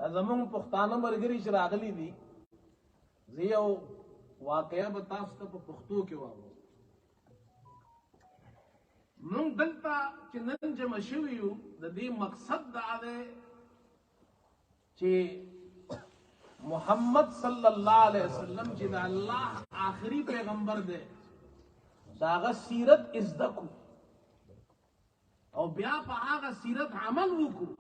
زمون پښتانه مرګري چې راغلي دي زه یو واقعیا به تاسو ته په پښتو کې واورم. موږ دلته چې نن جمع شوي یو د دې مقصد دا دی چې محمد صلی الله علیه وسلم چې د الله آخري پیغمبر دی دا هغه سیرت ازده کو او بیا په هغه سیرت عمل وکړو.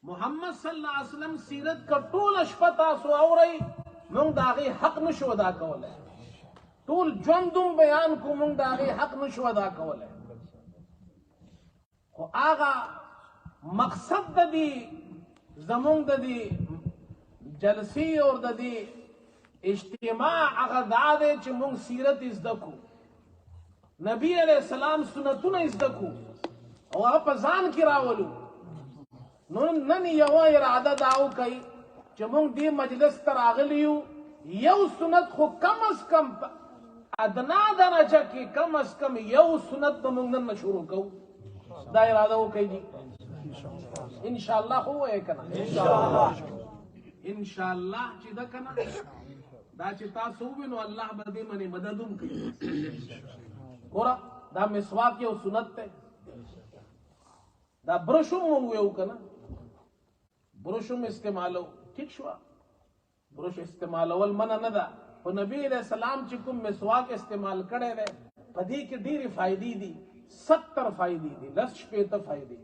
محمد صلی الله علیه وسلم سیرت کا ټول شپه تاسو اورئ موږ د هغې حق نشو ادا کولی، ټول ژوندوم بیان کو موږ د هغې حق نشو ادا کولی، خو هغه مقصد د دې زمونږ د دې جلسې او د دې اجتماع هغه دا دی چې موږ سیرت زده کو، نبی علیہ السلام سنتونه زده کو او هغه په ځان کې راولو. نو نن یوه اراده دا وکړئ چې موږ دې مجلس ته راغلي یو، یو سنت خو کم از کم ادنا درجه کې کم از کم یو سنت به موږ نن شروع کوو. دا اراده وکړئ جی انشاءالله. خو وایې که نه انشاءالله چې ده که نه دا چې تاسو ووینو الله به دې منې مدد هم کوي. ګوره دا مسواک یو سنت دی، دا برش هم مونږ ویو که نه برش هم استعمالو ٹھیک شوه، برش استعمالول منع نه ده، خو نبی علیہ السلام چې کوم مسواک استعمال کړی دی په دې کې ډېرې فایدې دي، 70 فایدې دي، 10 فایدې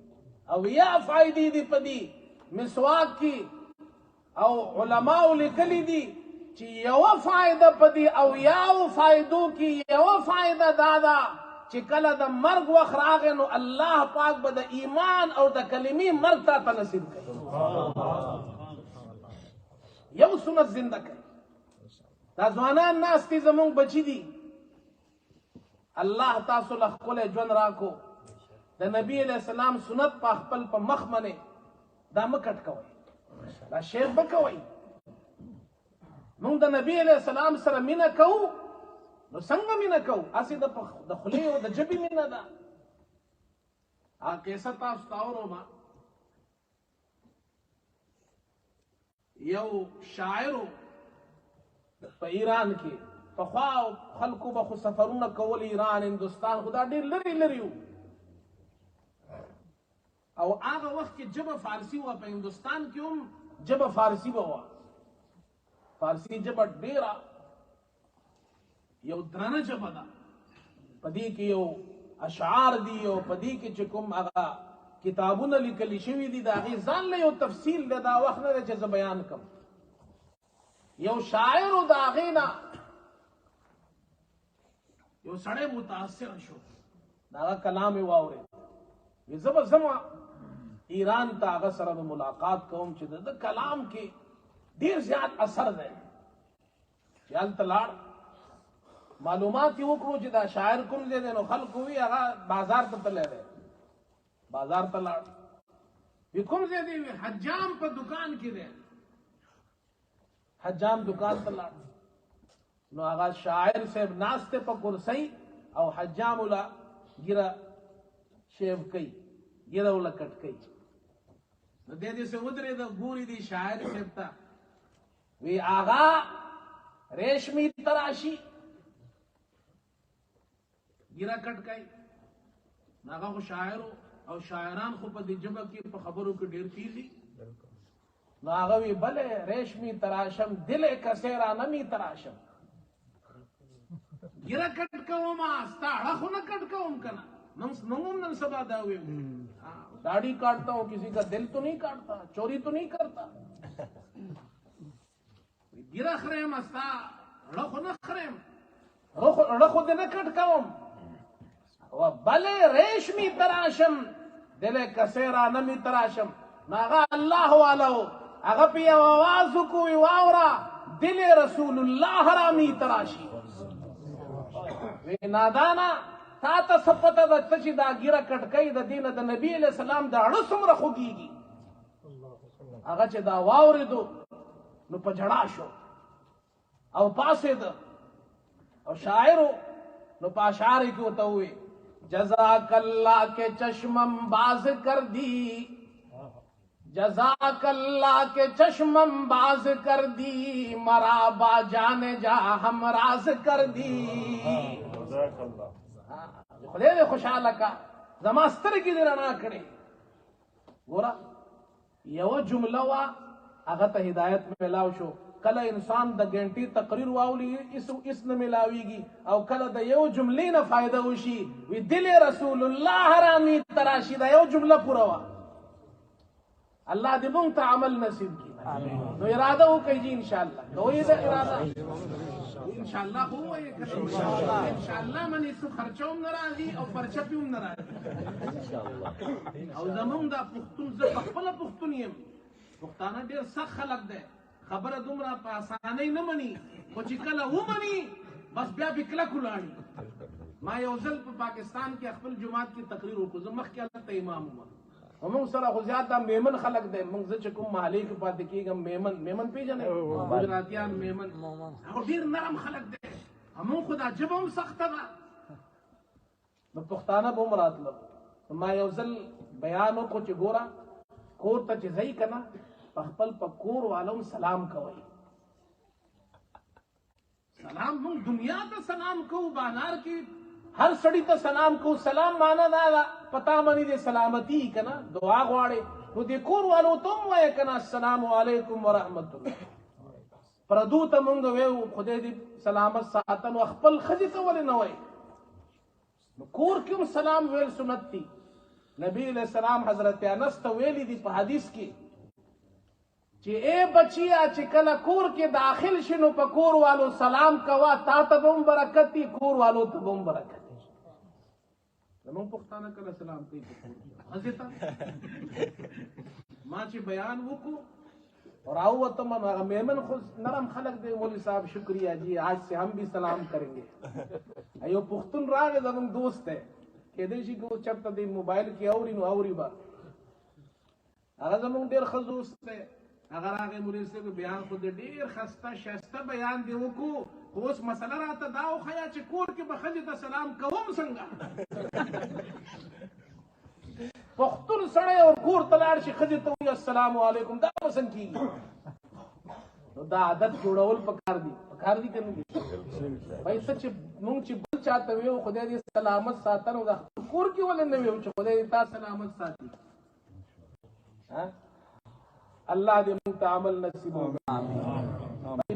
او یا فایدې دي په دې مسواک کې. او علماو لیکلي دي چې یوه فایده په دې او یاو فایدو کې یوه فایده دا ده چې کله د مرګ وخت راغی نو الله پاک به د ایمان او د کلمې مرګ تا ته نصیب کوي. یو سنت زنده کوي. دا ځوانان ناست دي زمونږ بچي دي، الله تاسو له ښکلی ژوند راکو، د نبي علیہ السلام سنت په خپل په مخ منې دا مه کټ کوئ، دا شعر به کوئ. موږ د نبی علیہ السلام سره مینه کوو نو څنګه مینه کوو؟ هسې د خولې او د ژبې مینه ده. هغه کیسه تاسو ته اورم، یو شاعر په ایران کې پخوا خلکو به خو سفرونه کول ایران هندوستان، خو دا ډېر لرې لرې وو او هغه وخت کې ژبه فارسي وه، په هندوستان کې هم ژبه فارسي به وه. فارسی ژبه ډیره یو درنه ژبه ده، په دې کې یو اشعار دي او په دې کې چې کوم هغه کتابونه لیکلي شوي دي د هغې ځان له یو تفصیل دی، دا وخت نه دی چې زه بیان کړم. یو شاعر و د هغې نه یو سړی متاثر شو، د هغه کلام یې واورېد، وایي زه به ځمه ایران ته هغه سره به ملاقات کوم چې د کلام کې ډیر زیات اثر دی. چې هلته لاړ معلومات یې وکړو چې دا شاعر کوم ځای دی، نو خلکو وي هغه بازار ته تللی دی. بازار ته لاړ، وي کوم ځای دی؟ وي حجام په دکان کې دی. حجام دکان ته لاړ، نو هغه شاعر صاحب ناست دی په کرسۍ او حجام وله ګیره شیو کوي، ګیره وله کټ کوي. نو دی داسې ودرېده، ګوري دی شاعر صاحب ته، وی آغا ریشمی تراشی ګیره کټ کوي. هغه خو شاعر او شاعران خو په دې ژبه کې په خبرو کې ډېر تېز دي. نو هغه وی بلې ریشمی تراشم دل کسې رانه می تراشم، ګیره کټ کوم ستا اړه خو نه کټ کوم که نه. موږ هم نن سبا دا ویو داڑھی کاٹتا ہوں کسی کا دل تو نہیں کاٹتا، چوری تو نہیں کرتا. ګیره خریم ستا اړه خو نه خریم، اړه خو دې نه کټ کوم. بلې ریشمی تراشم دل کسې رانه می تراشم. نو هغه الله والا و، هغه په یو اواز وکړو، وی واوره دل رسول الله را می تراشي. وی نادانا تا ته څه پته ده ته چې دا ګیره کټ کوي د دې نه د نبي علیہ السلام د اړه څومره خوږېږي. هغه چې دا واورېدو نو په جړا شو او پاسېده او شاعرو نو په اشعار کې ورته ووایي جزاک اللہ کے چشمم باز کر دی जज़ाक अल्लाह के चश्मम बाज कर दी, मराबा जाने जा हम राज कर दी। खुदे दे खुशहाल का जमास्तर की रना कड़े गोरा यो जुमला वा अगर त हिदायत मिलाव शो कल इंसान द घंटी तकरीर वाउली इस न मिलावीगी और कल द यो जुमले न फायदा उशी वी दिल रसूलुल्लाह हरामी तराशी द यो जुमला पूरा वा अल्लाह दे मुंग ता अमल नसीब की तो इरादा हो कही जी इंशाअल्लाह तो ये इरादा इंशाअल्लाह हो ये इंशाअल्लाह मन इसको खर्चों नाराजी और परचपियों नाराजी इंशाअल्लाह और जमुंग दा पुख्तुन से खपला पुख्तुनियम पुख्ताना देर सख खलक दे खबर दुमरा पासाने न मनी को चिकला वो मनी बस ब्या बिकला खुलानी मा योजल पाकिस्तान के अखबल जुमात की तकरीर को जमख के अल्लाह इमाम हुआ हम सरा गुजराता मेमन खलक दे मंग से चकुम माली के पास देखिएगा मेमन मेमन पे जाने गुजरातियान मेमन और फिर नरम खलक दे हम खुदा जब हम सख्त था मैं पुख्ताना बो मरात लो मा योजल बयान को चिगोरा कोर तच जई कना पखपल पकोर वालों सलाम कवई सलाम हम दुनिया का सलाम को बानार की हर सड़ी तो सलाम को सलाम माना ना पता मनी दे सलामती कना दुआ गवाड़े वो देखोर वालो तुम वे कना अस्सलाम वालेकुम व रहमतुल्लाह परदू तमुंग वे खुदे दी सलामत सातन अखपल खजी तो वाले नवे कोर क्यों सलाम वेल सुन्नत थी नबी अलैहि सलाम हजरत अनस तो वेली दी हदीस की जे ए बचिया चिकला कोर के दाखिल शिनो पकोर वालो सलाम कवा ता तबम बरकती कोर वालो तबम बरकती नमो पुख्ताना कला सलाम कई हजता माची बयान वो को और आओ तमन मेमन खुद नरम खलक दे मौलवी साहब शुक्रिया जी आज से हम भी सलाम करेंगे अयो पुख्तुन राग जगम दोस्त है के देशी को चपता दे मोबाइल की औरी नो औरी बा अगर जमन देर खजूस से अगर आगे मुरीद से बयान खुद देर खस्ता शस्ता बयान दे वो को उस मसला रहता दाव खया चे कोर के बखजता सलाम कवम संगा पुख्तुन सड़े और कोर तलाड़ से खजता हुई अस्सलाम वालेकुम दा पसंद की तो दा आदत जोड़ावल पकार दी करनी भाई सच मुंग ची बुल चाहते हुए खुदा दी सलामत सातन उदा कोर के वाले ने वे खुदा दी ता सलामत साथी हां अल्लाह दे मुंग ता अमल नसीब हो आमीन